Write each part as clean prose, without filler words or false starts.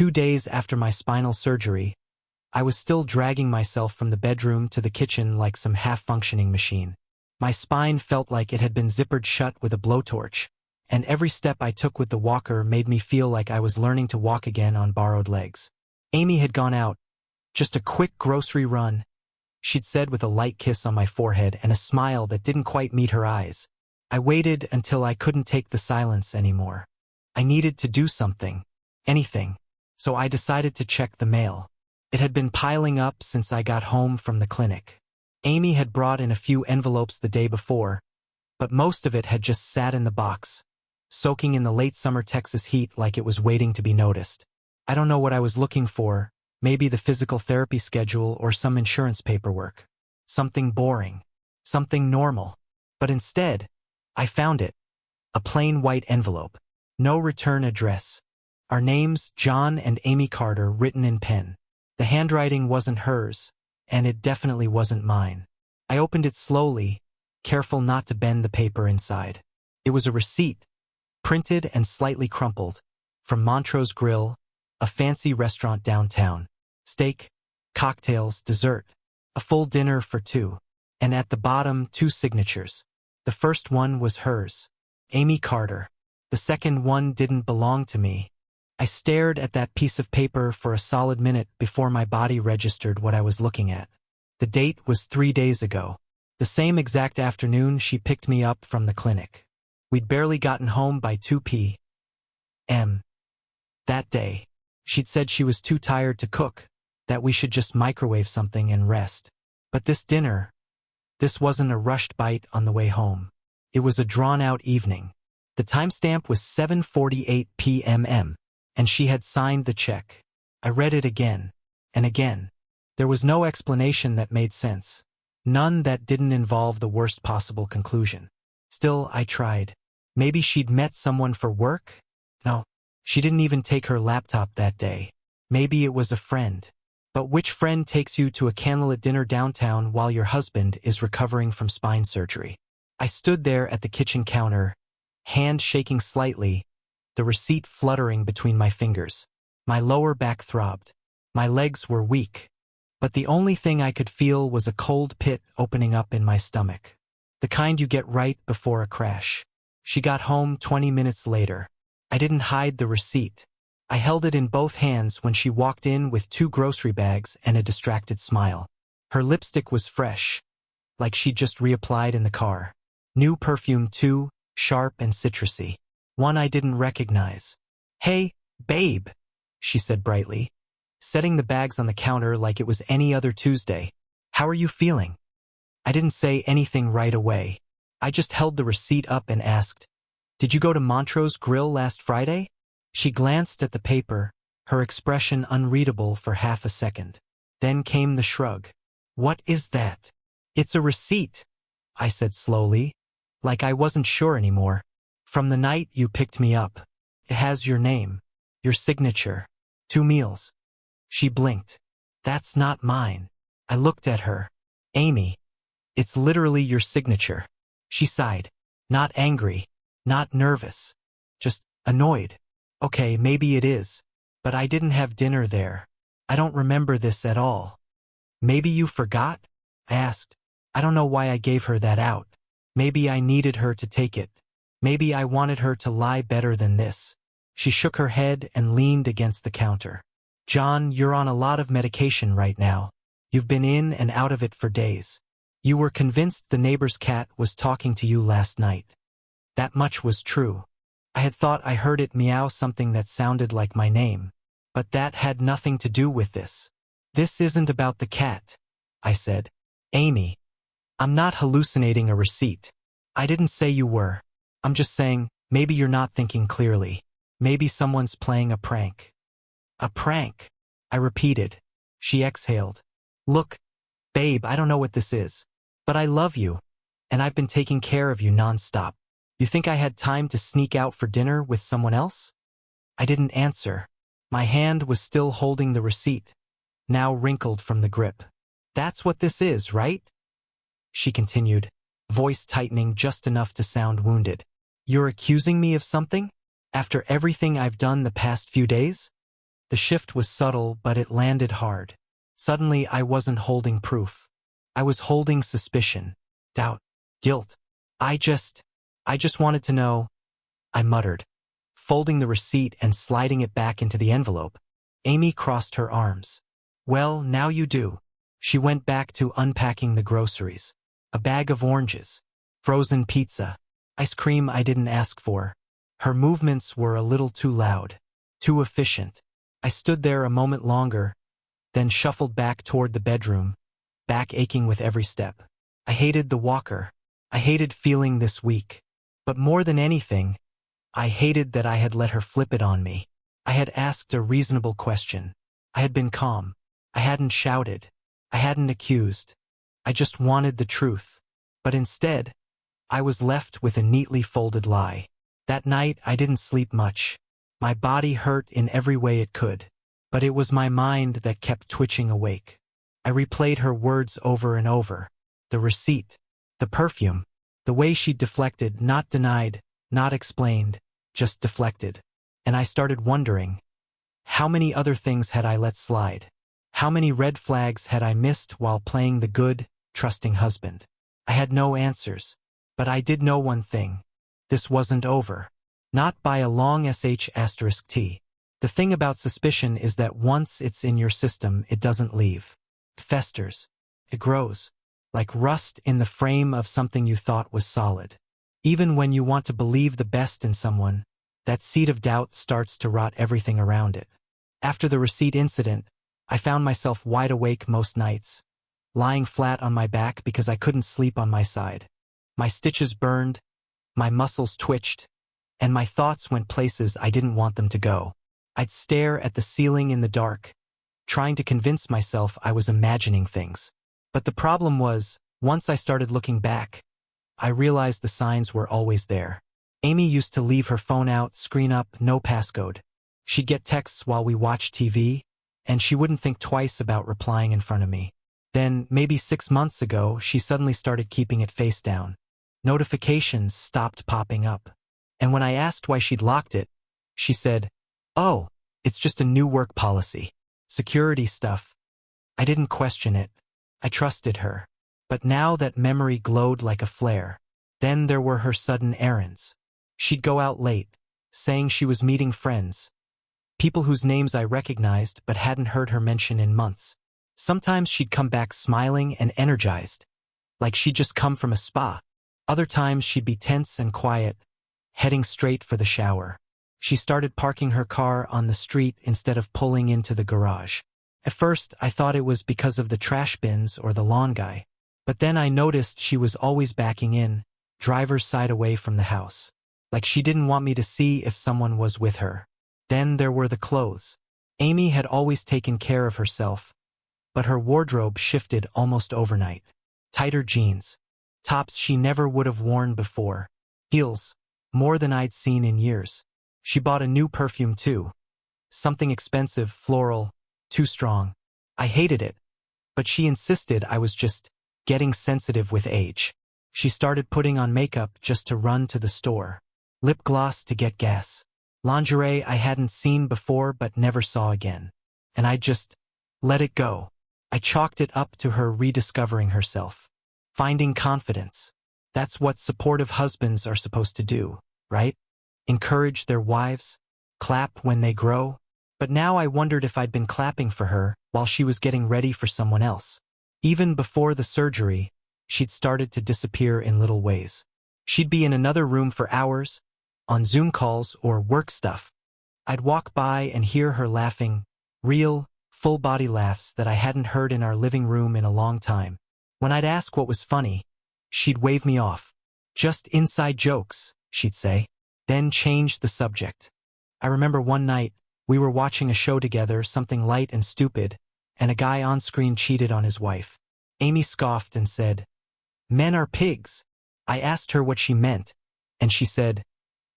2 days after my spinal surgery, I was still dragging myself from the bedroom to the kitchen like some half-functioning machine. My spine felt like it had been zippered shut with a blowtorch, and every step I took with the walker made me feel like I was learning to walk again on borrowed legs. Amy had gone out. Just a quick grocery run, she'd said with a light kiss on my forehead and a smile that didn't quite meet her eyes. I waited until I couldn't take the silence anymore. I needed to do something, anything, so I decided to check the mail. It had been piling up since I got home from the clinic. Amy had brought in a few envelopes the day before, but most of it had just sat in the box, soaking in the late summer Texas heat like it was waiting to be noticed. I don't know what I was looking for, maybe the physical therapy schedule or some insurance paperwork. Something boring, something normal. But instead, I found it. A plain white envelope. No return address. Our names, John and Amy Carter, written in pen. The handwriting wasn't hers, and it definitely wasn't mine. I opened it slowly, careful not to bend the paper inside. It was a receipt, printed and slightly crumpled, from Montrose Grill, a fancy restaurant downtown. Steak, cocktails, dessert, a full dinner for two. And at the bottom, 2 signatures. The first one was hers, Amy Carter. The second one didn't belong to me. I stared at that piece of paper for a solid minute before my body registered what I was looking at. The date was 3 days ago. The same exact afternoon she picked me up from the clinic. We'd barely gotten home by 2 p.m. That day, she'd said she was too tired to cook, that we should just microwave something and rest. But this dinner, this wasn't a rushed bite on the way home. It was a drawn-out evening. The timestamp was 7:48 p.m. and she had signed the check. I read it again and again. There was no explanation that made sense. None that didn't involve the worst possible conclusion. Still, I tried. Maybe she'd met someone for work? No, she didn't even take her laptop that day. Maybe it was a friend. But which friend takes you to a candlelit dinner downtown while your husband is recovering from spine surgery? I stood there at the kitchen counter, hand shaking slightly, the receipt fluttering between my fingers. My lower back throbbed. My legs were weak. But the only thing I could feel was a cold pit opening up in my stomach. The kind you get right before a crash. She got home 20 minutes later. I didn't hide the receipt. I held it in both hands when she walked in with 2 grocery bags and a distracted smile. Her lipstick was fresh, like she'd just reapplied in the car. New perfume too, sharp and citrusy. One I didn't recognize. "Hey, babe," she said brightly, setting the bags on the counter like it was any other Tuesday. "How are you feeling?" I didn't say anything right away. I just held the receipt up and asked, "Did you go to Montrose Grill last Friday?" She glanced at the paper, her expression unreadable for half a second. Then came the shrug. "What is that?" "It's a receipt," I said slowly, like I wasn't sure anymore. "From the night you picked me up. It has your name, your signature, 2 meals. She blinked. "That's not mine." I looked at her. "Amy, it's literally your signature." She sighed. Not angry, not nervous, just annoyed. "Okay, maybe it is, but I didn't have dinner there. I don't remember this at all." "Maybe you forgot?" I asked. I don't know why I gave her that out. Maybe I needed her to take it. Maybe I wanted her to lie better than this. She shook her head and leaned against the counter. "John, you're on a lot of medication right now. You've been in and out of it for days. You were convinced the neighbor's cat was talking to you last night. That much was true. I had thought I heard it meow something that sounded like my name, but that had nothing to do with this. This isn't about the cat," I said. "Amy, I'm not hallucinating a receipt. I didn't say you were. I'm just saying, maybe you're not thinking clearly. Maybe someone's playing a prank." "A prank," I repeated. She exhaled. "Look, babe, I don't know what this is, but I love you, and I've been taking care of you nonstop. You think I had time to sneak out for dinner with someone else?" I didn't answer. My hand was still holding the receipt, now wrinkled from the grip. "That's what this is, right?" She continued, voice tightening just enough to sound wounded. "You're accusing me of something? After everything I've done the past few days?" The shift was subtle, but it landed hard. Suddenly, I wasn't holding proof. I was holding suspicion, doubt, guilt. I just wanted to know, I muttered, folding the receipt and sliding it back into the envelope. Amy crossed her arms. Well, now you do. She went back to unpacking the groceries. A bag of oranges, frozen pizza, ice cream I didn't ask for. Her movements were a little too loud, too efficient. I stood there a moment longer, then shuffled back toward the bedroom, back aching with every step. I hated the walker. I hated feeling this weak. But more than anything, I hated that I had let her flip it on me. I had asked a reasonable question. I had been calm. I hadn't shouted. I hadn't accused. I just wanted the truth. But instead, I was left with a neatly folded lie. That night, I didn't sleep much. My body hurt in every way it could. But it was my mind that kept twitching awake. I replayed her words over and over. The receipt, the perfume, the way she deflected, not denied, not explained, just deflected. And I started wondering, how many other things had I let slide? How many red flags had I missed while playing the good, trusting husband? I had no answers, but I did know one thing. This wasn't over. Not by a long sh*t. The thing about suspicion is that once it's in your system, it doesn't leave. It festers. It grows. Like rust in the frame of something you thought was solid. Even when you want to believe the best in someone, that seed of doubt starts to rot everything around it. After the receipt incident, I found myself wide awake most nights, lying flat on my back because I couldn't sleep on my side. My stitches burned, my muscles twitched, and my thoughts went places I didn't want them to go. I'd stare at the ceiling in the dark, trying to convince myself I was imagining things. But the problem was, once I started looking back, I realized the signs were always there. Amy used to leave her phone out, screen up, no passcode. She'd get texts while we watched TV, and she wouldn't think twice about replying in front of me. Then, maybe 6 months ago, she suddenly started keeping it face down. Notifications stopped popping up. And when I asked why she'd locked it, she said, "Oh, it's just a new work policy. Security stuff." I didn't question it. I trusted her. But now that memory glowed like a flare. Then there were her sudden errands. She'd go out late, saying she was meeting friends. People whose names I recognized but hadn't heard her mention in months. Sometimes she'd come back smiling and energized, like she'd just come from a spa. Other times she'd be tense and quiet, heading straight for the shower. She started parking her car on the street instead of pulling into the garage. At first, I thought it was because of the trash bins or the lawn guy. But then I noticed she was always backing in, driver's side away from the house. Like she didn't want me to see if someone was with her. Then there were the clothes. Amy had always taken care of herself, but her wardrobe shifted almost overnight. Tighter jeans, tops she never would have worn before, heels, more than I'd seen in years. She bought a new perfume too. Something expensive, floral, too strong. I hated it, but she insisted I was just getting sensitive with age. She started putting on makeup just to run to the store. Lip gloss to get gas. Lingerie I hadn't seen before but never saw again. And I just let it go. I chalked it up to her rediscovering herself. Finding confidence. That's what supportive husbands are supposed to do, right? Encourage their wives, clap when they grow. But now I wondered if I'd been clapping for her while she was getting ready for someone else. Even before the surgery, she'd started to disappear in little ways. She'd be in another room for hours, on Zoom calls or work stuff. I'd walk by and hear her laughing, real, full-body laughs that I hadn't heard in our living room in a long time. When I'd ask what was funny, she'd wave me off. Just inside jokes, she'd say, then change the subject. I remember one night, we were watching a show together, something light and stupid, and a guy on screen cheated on his wife. Amy scoffed and said, "Men are pigs." I asked her what she meant, and she said,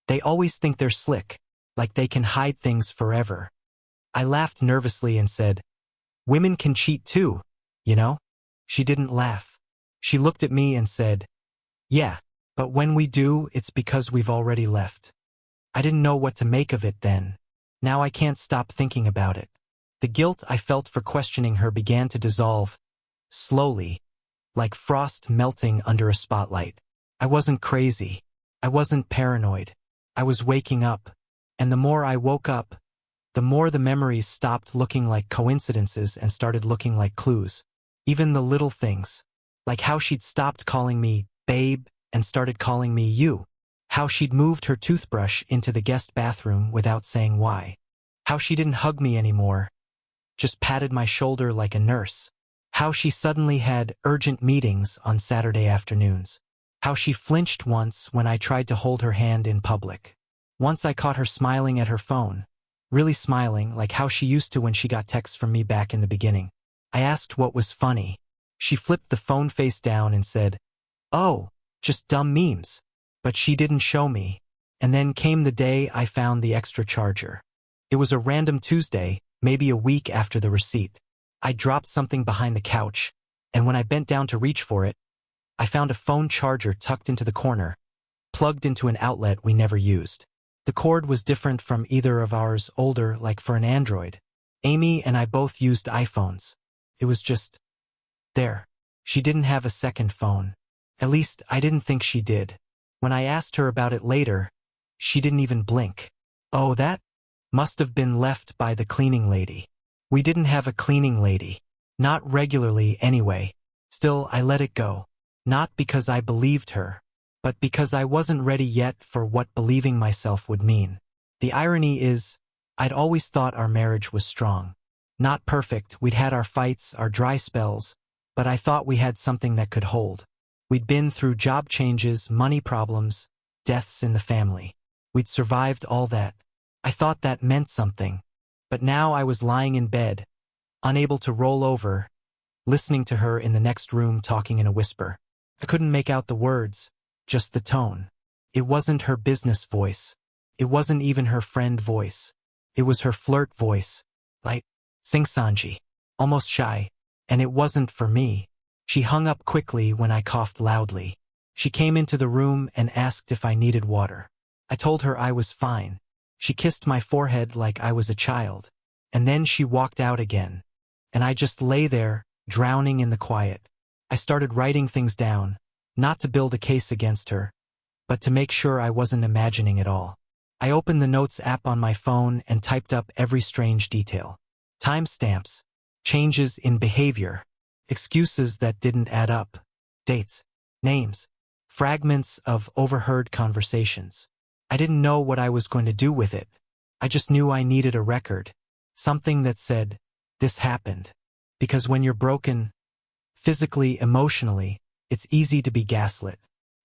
"They always think they're slick, like they can hide things forever." I laughed nervously and said, "Women can cheat too, you know?" She didn't laugh. She looked at me and said, "Yeah, but when we do, it's because we've already left." I didn't know what to make of it then. Now I can't stop thinking about it. The guilt I felt for questioning her began to dissolve, slowly, like frost melting under a spotlight. I wasn't crazy. I wasn't paranoid. I was waking up. And the more I woke up, the more the memories stopped looking like coincidences and started looking like clues. Even the little things. Like how she'd stopped calling me babe and started calling me you. How she'd moved her toothbrush into the guest bathroom without saying why. How she didn't hug me anymore, just patted my shoulder like a nurse. How she suddenly had urgent meetings on Saturday afternoons. How she flinched once when I tried to hold her hand in public. Once I caught her smiling at her phone. Really smiling, like how she used to when she got texts from me back in the beginning. I asked what was funny. She flipped the phone face down and said, "Oh, just dumb memes." But she didn't show me. And then came the day I found the extra charger. It was a random Tuesday, maybe a week after the receipt. I dropped something behind the couch, and when I bent down to reach for it, I found a phone charger tucked into the corner, plugged into an outlet we never used. The cord was different from either of ours, older, like for an Android. Amy and I both used iPhones. It was just there. She didn't have a second phone. At least, I didn't think she did. When I asked her about it later, she didn't even blink. Oh, that must have been left by the cleaning lady. We didn't have a cleaning lady. Not regularly, anyway. Still, I let it go. Not because I believed her, but because I wasn't ready yet for what believing myself would mean. The irony is, I'd always thought our marriage was strong. Not perfect, we'd had our fights, our dry spells, but I thought we had something that could hold. We'd been through job changes, money problems, deaths in the family. We'd survived all that. I thought that meant something. But now I was lying in bed, unable to roll over, listening to her in the next room talking in a whisper. I couldn't make out the words, just the tone. It wasn't her business voice. It wasn't even her friend voice. It was her flirt voice, like sing-songy, almost shy. And it wasn't for me. She hung up quickly when I coughed loudly. She came into the room and asked if I needed water. I told her I was fine. She kissed my forehead like I was a child. And then she walked out again. And I just lay there, drowning in the quiet. I started writing things down, not to build a case against her, but to make sure I wasn't imagining it all. I opened the Notes app on my phone and typed up every strange detail. Timestamps, changes in behavior, excuses that didn't add up, dates, names, fragments of overheard conversations. I didn't know what I was going to do with it. I just knew I needed a record, something that said, this happened. Because when you're broken, physically, emotionally, it's easy to be gaslit.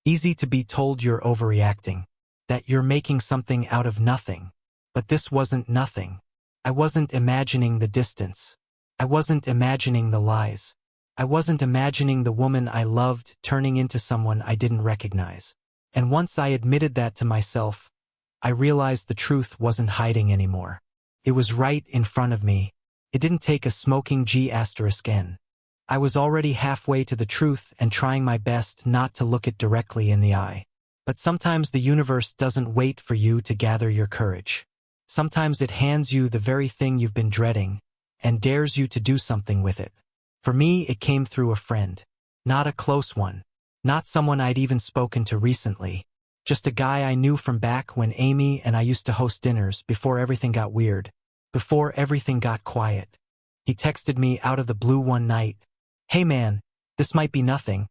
Easy to be told you're overreacting, that you're making something out of nothing. But this wasn't nothing. I wasn't imagining the distance. I wasn't imagining the lies. I wasn't imagining the woman I loved turning into someone I didn't recognize. And once I admitted that to myself, I realized the truth wasn't hiding anymore. It was right in front of me. It didn't take a smoking G***N. I was already halfway to the truth and trying my best not to look it directly in the eye. But sometimes the universe doesn't wait for you to gather your courage. Sometimes it hands you the very thing you've been dreading and dares you to do something with it. For me, it came through a friend. Not a close one. Not someone I'd even spoken to recently. Just a guy I knew from back when Amy and I used to host dinners before everything got weird. Before everything got quiet. He texted me out of the blue one night. "Hey man, this might be nothing,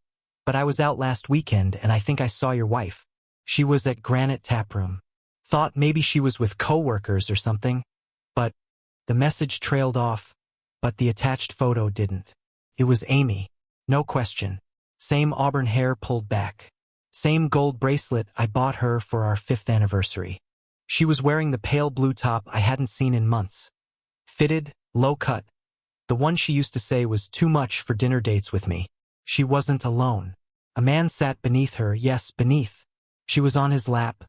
but I was out last weekend and I think I saw your wife. She was at Granite Taproom. Thought maybe she was with coworkers or something." But the message trailed off, but the attached photo didn't. It was Amy. No question. Same auburn hair pulled back. Same gold bracelet I bought her for our 5th anniversary. She was wearing the pale blue top I hadn't seen in months. Fitted, low cut. The one she used to say was too much for dinner dates with me. She wasn't alone. A man sat beneath her, yes, beneath. She was on his lap,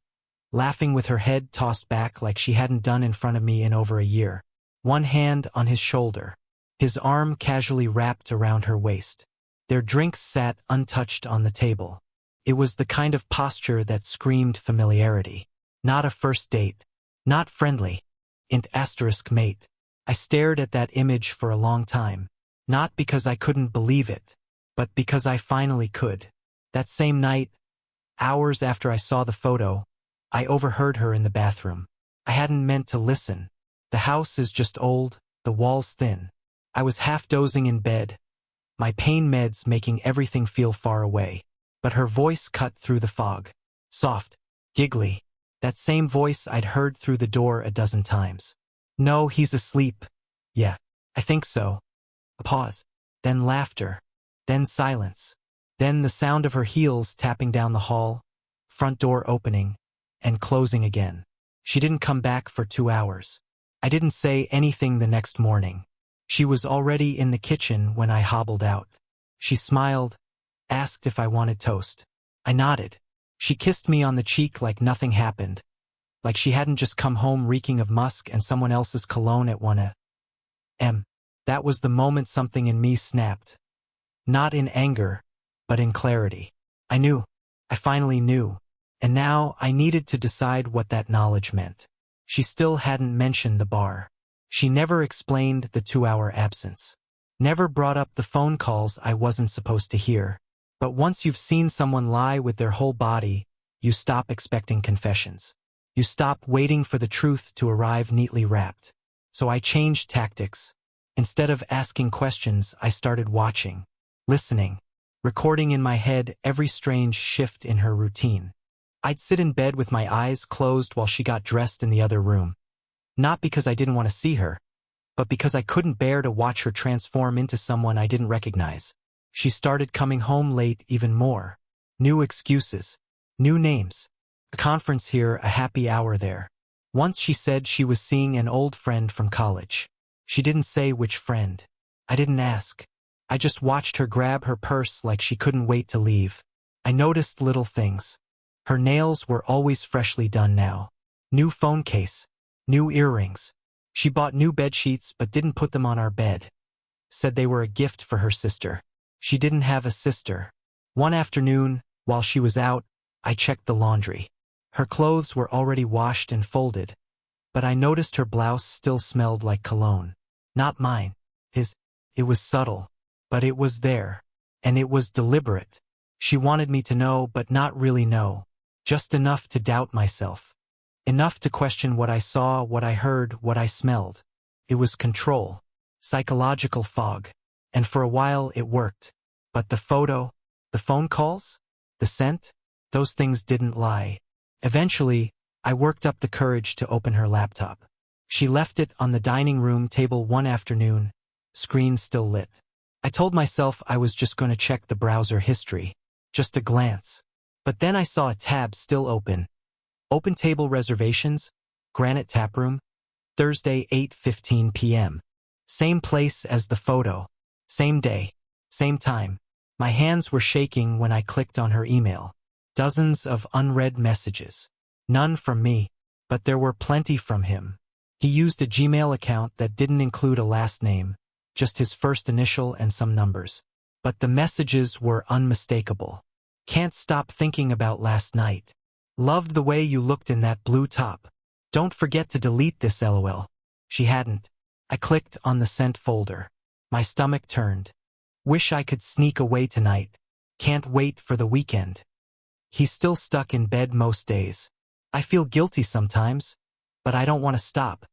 laughing with her head tossed back like she hadn't done in front of me in over a year. One hand on his shoulder. His arm casually wrapped around her waist. Their drinks sat untouched on the table. It was the kind of posture that screamed familiarity. Not a first date. Not friendly. int asterisk mate. I stared at that image for a long time. Not because I couldn't believe it, but because I finally could. That same night, hours after I saw the photo, I overheard her in the bathroom. I hadn't meant to listen. The house is just old, the walls thin. I was half dozing in bed, my pain meds making everything feel far away. But her voice cut through the fog. Soft, giggly. That same voice I'd heard through the door a dozen times. No, he's asleep. Yeah, I think so. A pause. Then laughter. Then silence. Then the sound of her heels tapping down the hall, front door opening, and closing again. She didn't come back for 2 hours. I didn't say anything the next morning. She was already in the kitchen when I hobbled out. She smiled, asked if I wanted toast. I nodded. She kissed me on the cheek like nothing happened, like she hadn't just come home reeking of musk and someone else's cologne at 1 a.m. That was the moment something in me snapped. Not in anger, but in clarity. I knew. I finally knew. And now I needed to decide what that knowledge meant. She still hadn't mentioned the bar. She never explained the 2-hour absence. Never brought up the phone calls I wasn't supposed to hear. But once you've seen someone lie with their whole body, you stop expecting confessions. You stop waiting for the truth to arrive neatly wrapped. So I changed tactics. Instead of asking questions, I started watching, listening, recording in my head every strange shift in her routine. I'd sit in bed with my eyes closed while she got dressed in the other room. Not because I didn't want to see her, but because I couldn't bear to watch her transform into someone I didn't recognize. She started coming home late even more. New excuses. New names. A conference here, a happy hour there. Once she said she was seeing an old friend from college. She didn't say which friend. I didn't ask. I just watched her grab her purse like she couldn't wait to leave. I noticed little things. Her nails were always freshly done now. New phone case. New earrings. She bought new bedsheets but didn't put them on our bed. Said they were a gift for her sister. She didn't have a sister. One afternoon, while she was out, I checked the laundry. Her clothes were already washed and folded, but I noticed her blouse still smelled like cologne. Not mine. His. It was subtle, but it was there. And it was deliberate. She wanted me to know but not really know. Just enough to doubt myself. Enough to question what I saw, what I heard, what I smelled. It was control. Psychological fog. And for a while it worked. But the photo, the phone calls, the scent, those things didn't lie. Eventually, I worked up the courage to open her laptop. She left it on the dining room table one afternoon, screen still lit. I told myself I was just going to check the browser history. Just a glance. But then I saw a tab still open. Open table reservations, Granite Taproom, Thursday 8:15 p.m. Same place as the photo. Same day. Same time. My hands were shaking when I clicked on her email. Dozens of unread messages. None from me, but there were plenty from him. He used a Gmail account that didn't include a last name, just his first initial and some numbers. But the messages were unmistakable. Can't stop thinking about last night. Loved the way you looked in that blue top. Don't forget to delete this LOL. She hadn't. I clicked on the sent folder. My stomach turned. Wish I could sneak away tonight. Can't wait for the weekend. He's still stuck in bed most days. I feel guilty sometimes, but I don't want to stop.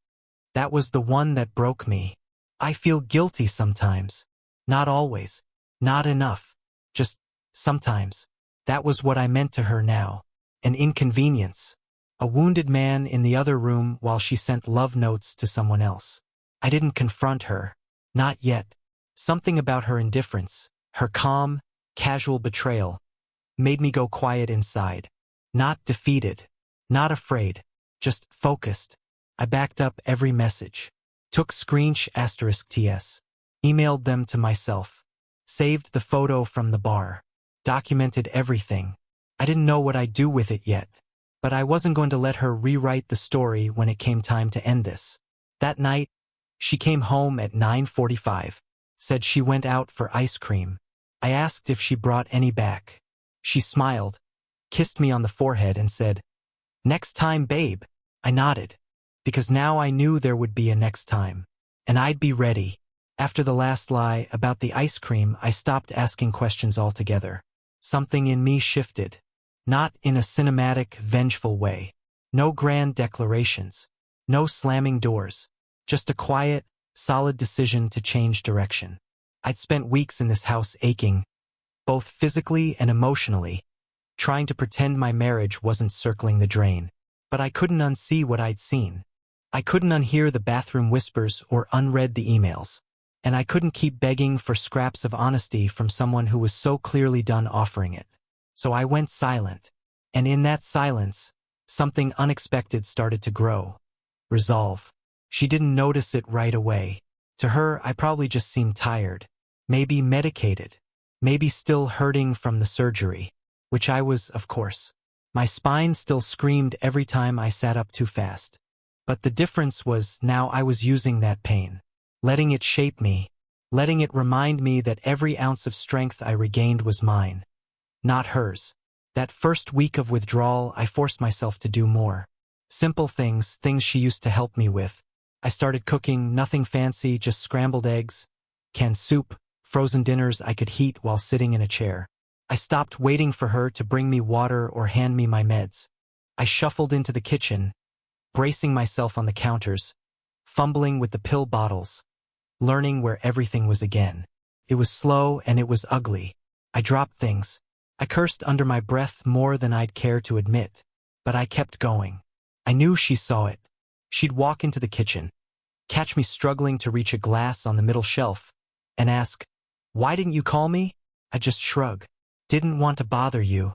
That was the one that broke me. I feel guilty sometimes. Not always. Not enough. Just sometimes. That was what I meant to her now. An inconvenience. A wounded man in the other room while she sent love notes to someone else. I didn't confront her. Not yet. Something about her indifference, her calm, casual betrayal, made me go quiet inside. Not defeated. Not afraid. Just focused. I backed up every message. Took *TS. Emailed them to myself. Saved the photo from the bar. Documented everything. I didn't know what I'd do with it yet. But I wasn't going to let her rewrite the story when it came time to end this. That night, she came home at 9:45. Said she went out for ice cream. I asked if she brought any back. She smiled, kissed me on the forehead and said, "Next time, babe." I nodded. because now I knew there would be a next time. And I'd be ready. After the last lie about the ice cream, I stopped asking questions altogether. Something in me shifted. Not in a cinematic, vengeful way. No grand declarations. No slamming doors. Just a quiet, solid decision to change direction. I'd spent weeks in this house aching, both physically and emotionally, trying to pretend my marriage wasn't circling the drain. But I couldn't unsee what I'd seen. I couldn't unhear the bathroom whispers or unread the emails. And I couldn't keep begging for scraps of honesty from someone who was so clearly done offering it. So I went silent. And in that silence, something unexpected started to grow. Resolve. She didn't notice it right away. To her, I probably just seemed tired. Maybe medicated. Maybe still hurting from the surgery. Which I was, of course. My spine still screamed every time I sat up too fast. But the difference was now I was using that pain. Letting it shape me. Letting it remind me that every ounce of strength I regained was mine. Not hers. That first week of withdrawal, I forced myself to do more. Simple things, things she used to help me with. I started cooking, nothing fancy, just scrambled eggs, canned soup, frozen dinners I could heat while sitting in a chair. I stopped waiting for her to bring me water or hand me my meds. I shuffled into the kitchen, bracing myself on the counters, fumbling with the pill bottles, learning where everything was again. It was slow and it was ugly. I dropped things. I cursed under my breath more than I'd care to admit. But I kept going. I knew she saw it. She'd walk into the kitchen, catch me struggling to reach a glass on the middle shelf, and ask, "Why didn't you call me?" I'd just shrug. "Didn't want to bother you."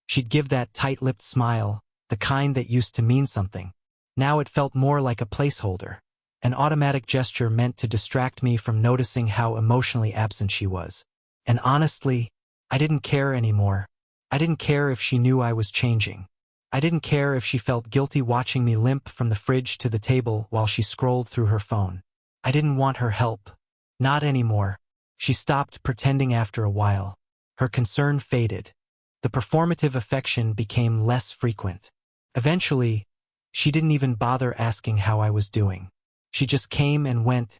She'd give that tight-lipped smile, the kind that used to mean something. Now it felt more like a placeholder, an automatic gesture meant to distract me from noticing how emotionally absent she was. And honestly, I didn't care anymore. I didn't care if she knew I was changing. I didn't care if she felt guilty watching me limp from the fridge to the table while she scrolled through her phone. I didn't want her help. Not anymore. She stopped pretending after a while. Her concern faded. The performative affection became less frequent. Eventually, she didn't even bother asking how I was doing. She just came and went,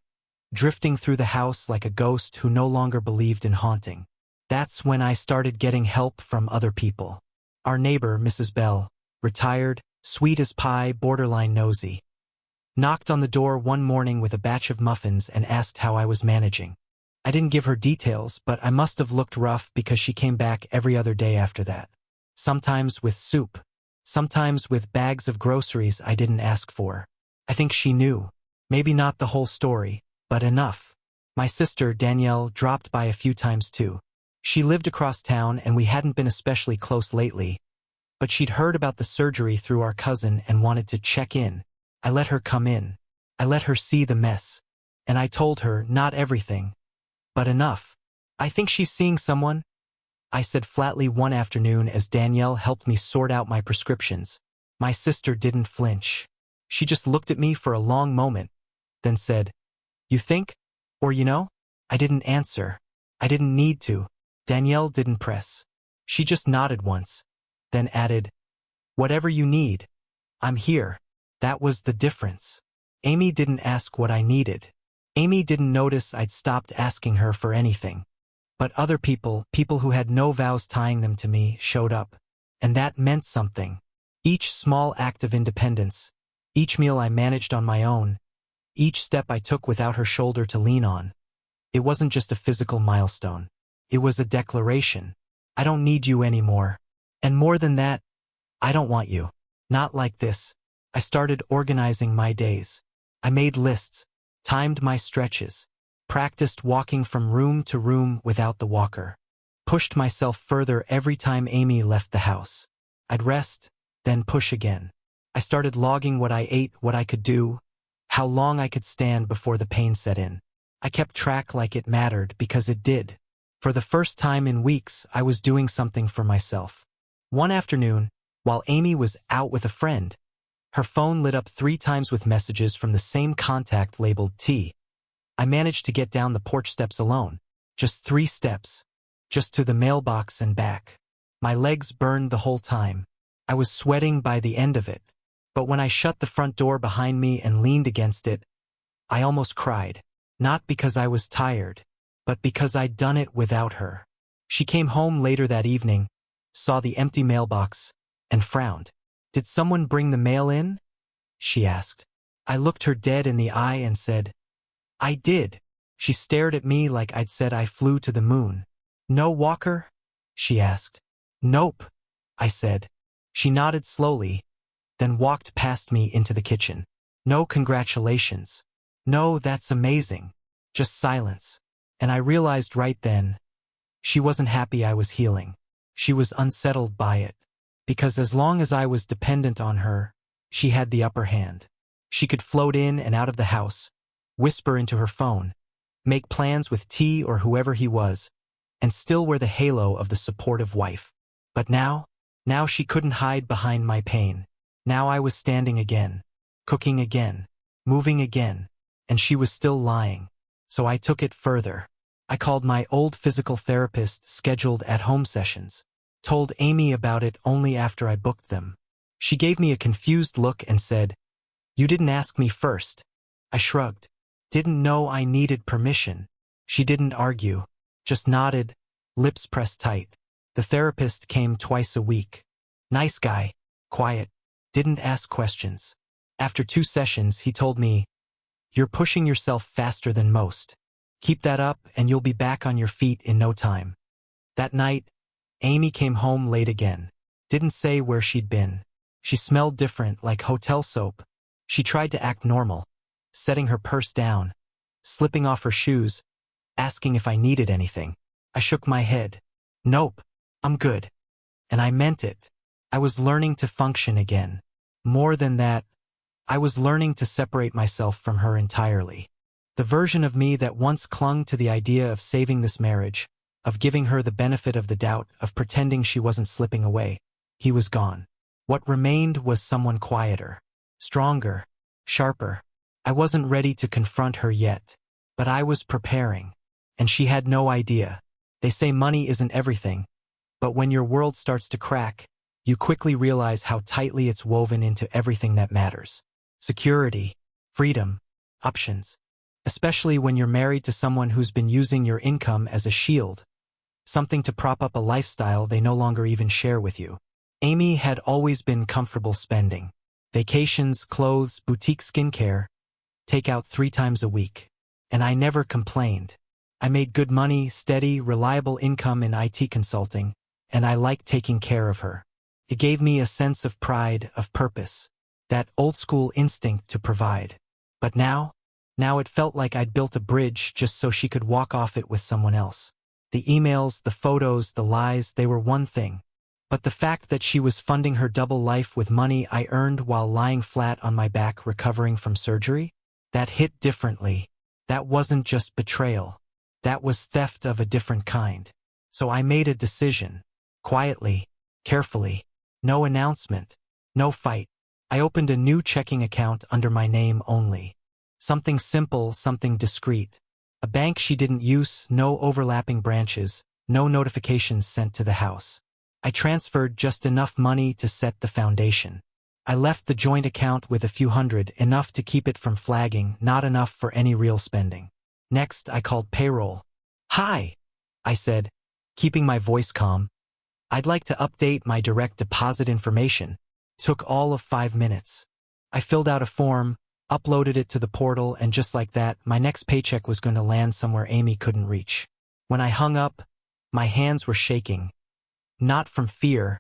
drifting through the house like a ghost who no longer believed in haunting. That's when I started getting help from other people. Our neighbor, Mrs. Bell, retired, sweet as pie, borderline nosy, knocked on the door one morning with a batch of muffins and asked how I was managing. I didn't give her details, but I must have looked rough because she came back every other day after that. Sometimes with soup. Sometimes with bags of groceries I didn't ask for. I think she knew. Maybe not the whole story, but enough. My sister, Danielle, dropped by a few times too. She lived across town and we hadn't been especially close lately, but she'd heard about the surgery through our cousin and wanted to check in. I let her come in. I let her see the mess. And I told her not everything, but enough. "I think she's seeing someone," I said flatly one afternoon as Danielle helped me sort out my prescriptions. My sister didn't flinch. She just looked at me for a long moment, then said, "You think? Or you know?" I didn't answer. I didn't need to. Danielle didn't press. She just nodded once, then added, "Whatever you need, I'm here." That was the difference. Amy didn't ask what I needed. Amy didn't notice I'd stopped asking her for anything. But other people, people who had no vows tying them to me, showed up. And that meant something. Each small act of independence, each meal I managed on my own, each step I took without her shoulder to lean on. It wasn't just a physical milestone. It was a declaration. I don't need you anymore. And more than that, I don't want you. Not like this. I started organizing my days. I made lists, timed my stretches, practiced walking from room to room without the walker, pushed myself further every time Amy left the house. I'd rest, then push again. I started logging what I ate, what I could do, how long I could stand before the pain set in. I kept track like it mattered because it did. For the first time in weeks, I was doing something for myself. One afternoon, while Amy was out with a friend, her phone lit up 3 times with messages from the same contact labeled T. I managed to get down the porch steps alone. Just 3 steps. Just to the mailbox and back. My legs burned the whole time. I was sweating by the end of it. But when I shut the front door behind me and leaned against it, I almost cried. Not because I was tired, but because I'd done it without her. She came home later that evening, saw the empty mailbox, and frowned. "Did someone bring the mail in?" she asked. I looked her dead in the eye and said, "I did." She stared at me like I'd said I flew to the moon. "No walker?" she asked. "Nope," I said. She nodded slowly, then walked past me into the kitchen. "No congratulations. No, that's amazing." Just silence. And I realized right then, she wasn't happy I was healing. She was unsettled by it. Because as long as I was dependent on her, she had the upper hand. She could float in and out of the house, whisper into her phone, make plans with T or whoever he was, and still wear the halo of the supportive wife. But now she couldn't hide behind my pain. Now I was standing again, cooking again, moving again, and she was still lying. So I took it further. I called my old physical therapist, scheduled at-home sessions. Told Amy about it only after I booked them. She gave me a confused look and said, "You didn't ask me first." I shrugged. Didn't know I needed permission. She didn't argue, just nodded, lips pressed tight. The therapist came twice a week. Nice guy, quiet, didn't ask questions. After 2 sessions, he told me, "You're pushing yourself faster than most. Keep that up and you'll be back on your feet in no time." That night, Amy came home late again. Didn't say where she'd been. She smelled different, like hotel soap. She tried to act normal, setting her purse down, slipping off her shoes, asking if I needed anything. I shook my head. "Nope, I'm good." And I meant it. I was learning to function again. More than that, I was learning to separate myself from her entirely. The version of me that once clung to the idea of saving this marriage, of giving her the benefit of the doubt, of pretending she wasn't slipping away, he was gone. What remained was someone quieter, stronger, sharper. I wasn't ready to confront her yet, but I was preparing, and she had no idea. They say money isn't everything, but when your world starts to crack, you quickly realize how tightly it's woven into everything that matters. Security, freedom, options. Especially when you're married to someone who's been using your income as a shield, something to prop up a lifestyle they no longer even share with you. Amy had always been comfortable spending. Vacations, clothes, boutique skincare, takeout 3 times a week. And I never complained. I made good money, steady, reliable income in IT consulting, and I liked taking care of her. It gave me a sense of pride, of purpose, that old-school instinct to provide. But now it felt like I'd built a bridge just so she could walk off it with someone else. The emails, the photos, the lies, they were one thing. But the fact that she was funding her double life with money I earned while lying flat on my back recovering from surgery, that hit differently. That wasn't just betrayal. That was theft of a different kind. So I made a decision. Quietly, carefully. No announcement. No fight. I opened a new checking account under my name only. Something simple, something discreet. A bank she didn't use, no overlapping branches, no notifications sent to the house. I transferred just enough money to set the foundation. I left the joint account with a few hundred, enough to keep it from flagging, not enough for any real spending. Next, I called payroll. "Hi," I said, keeping my voice calm. "I'd like to update my direct deposit information." Took all of 5 minutes. I filled out a form, uploaded it to the portal, and just like that, my next paycheck was going to land somewhere Amy couldn't reach. When I hung up, my hands were shaking. Not from fear,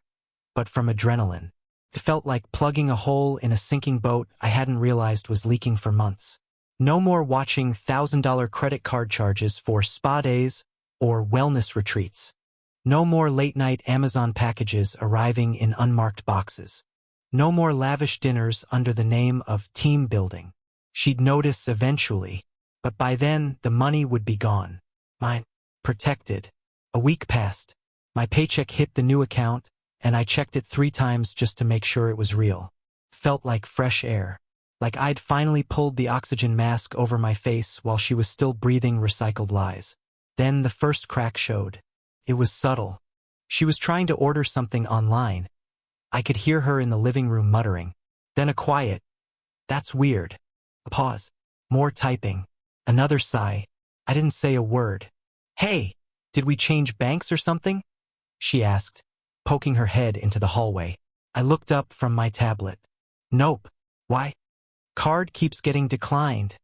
but from adrenaline. It felt like plugging a hole in a sinking boat I hadn't realized was leaking for months. No more watching $1,000 credit card charges for spa days or wellness retreats. No more late-night Amazon packages arriving in unmarked boxes. No more lavish dinners under the name of team building. She'd notice eventually, but by then the money would be gone. Mine, protected. A week passed. My paycheck hit the new account, and I checked it 3 times just to make sure it was real. Felt like fresh air. Like I'd finally pulled the oxygen mask over my face while she was still breathing recycled lies. Then the first crack showed. It was subtle. She was trying to order something online. I could hear her in the living room muttering, Then a quiet, "That's weird." A pause. More typing. Another sigh. I didn't say a word. "Hey, did we change banks or something?" she asked, poking her head into the hallway. I looked up from my tablet. "Nope." "Why?" "Card keeps getting declined,"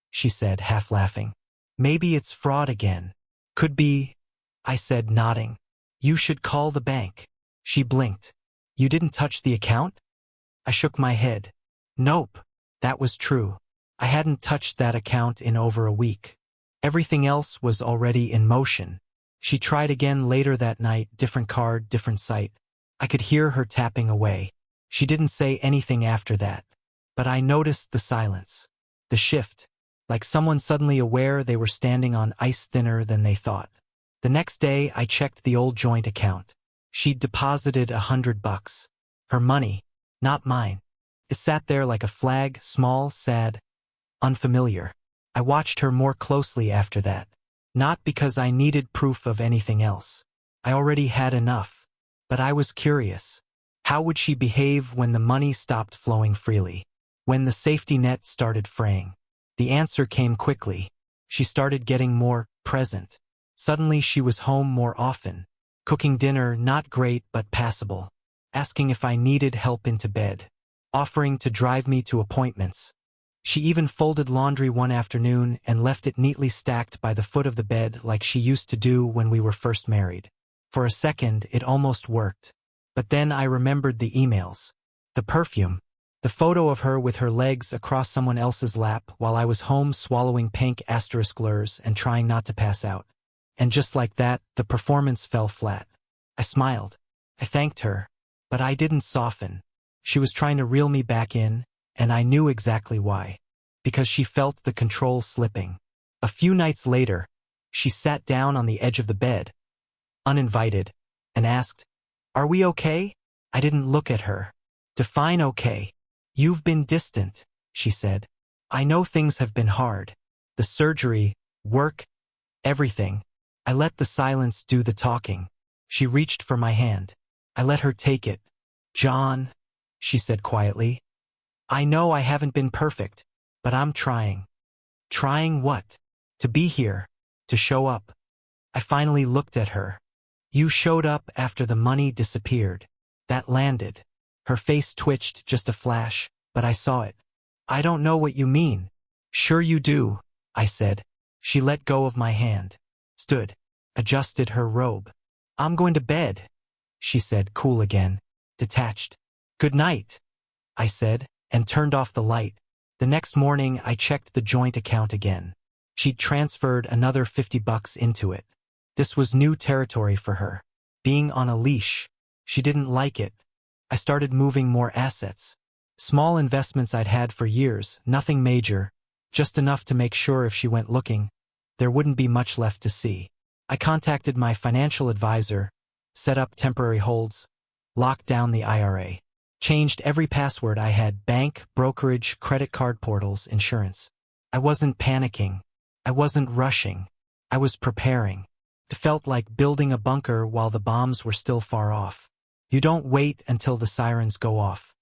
she said, half laughing. "Maybe it's fraud again." "Could be," I said, nodding. "You should call the bank." She blinked. "You didn't touch the account?" I shook my head. Nope. That was true. I hadn't touched that account in over a week. Everything else was already in motion. She tried again later that night, different card, different site. I could hear her tapping away. She didn't say anything after that. But I noticed the silence. The shift. Like someone suddenly aware they were standing on ice thinner than they thought. The next day, I checked the old joint account. She'd deposited $100. Her money, not mine. It sat there like a flag, small, sad, unfamiliar. I watched her more closely after that. Not because I needed proof of anything else. I already had enough. But I was curious. How would she behave when the money stopped flowing freely? When the safety net started fraying? The answer came quickly. She started getting more present. Suddenly she was home more often. Cooking dinner, not great but passable. Asking if I needed help into bed. Offering to drive me to appointments. She even folded laundry one afternoon and left it neatly stacked by the foot of the bed like she used to do when we were first married. For a second, it almost worked. But then I remembered the emails. The perfume. The photo of her with her legs across someone else's lap while I was home swallowing pink asterisk lures and trying not to pass out. And just like that, the performance fell flat. I smiled. I thanked her. But I didn't soften. She was trying to reel me back in, and I knew exactly why. Because she felt the control slipping. A few nights later, she sat down on the edge of the bed, uninvited, and asked, "Are we okay?" I didn't look at her. "Define okay." "You've been distant," she said. "I know things have been hard. The surgery, work, everything." I let the silence do the talking. She reached for my hand. I let her take it. "John," she said quietly, "I know I haven't been perfect, but I'm trying." "Trying what?" "To be here. To show up." I finally looked at her. "You showed up after the money disappeared." That landed. Her face twitched just a flash, but I saw it. "I don't know what you mean." "Sure you do," I said. She let go of my hand. Stood. Adjusted her robe. "I'm going to bed," she said, cool again. Detached. "Good night," I said, and turned off the light. The next morning, I checked the joint account again. She'd transferred another $50 into it. This was new territory for her. Being on a leash. She didn't like it. I started moving more assets. Small investments I'd had for years, nothing major, just enough to make sure if she went looking, there wouldn't be much left to see. I contacted my financial advisor, set up temporary holds, locked down the IRA, changed every password I had: bank, brokerage, credit card portals, insurance. I wasn't panicking. I wasn't rushing. I was preparing. It felt like building a bunker while the bombs were still far off. You don't wait until the sirens go off.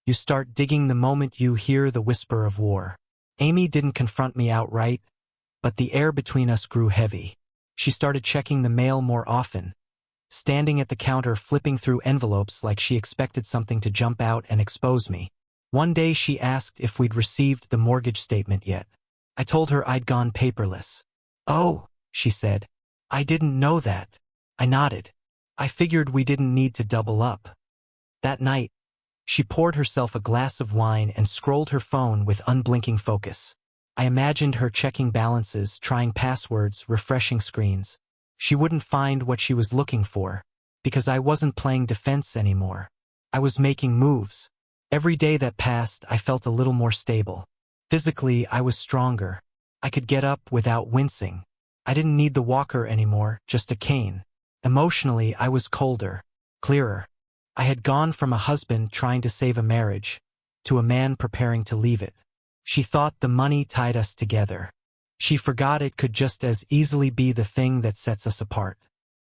You start digging the moment you hear the whisper of war. Amy didn't confront me outright, but the air between us grew heavy. She started checking the mail more often, standing at the counter flipping through envelopes like she expected something to jump out and expose me. One day she asked if we'd received the mortgage statement yet. I told her I'd gone paperless. "Oh," she said, "I didn't know that." I nodded. I figured we didn't need to double up. That night, she poured herself a glass of wine and scrolled her phone with unblinking focus. I imagined her checking balances, trying passwords, refreshing screens. She wouldn't find what she was looking for, because I wasn't playing defense anymore. I was making moves. Every day that passed, I felt a little more stable. Physically, I was stronger. I could get up without wincing. I didn't need the walker anymore, just a cane. Emotionally, I was colder, clearer. I had gone from a husband trying to save a marriage to a man preparing to leave it. She thought the money tied us together. She forgot it could just as easily be the thing that sets us apart.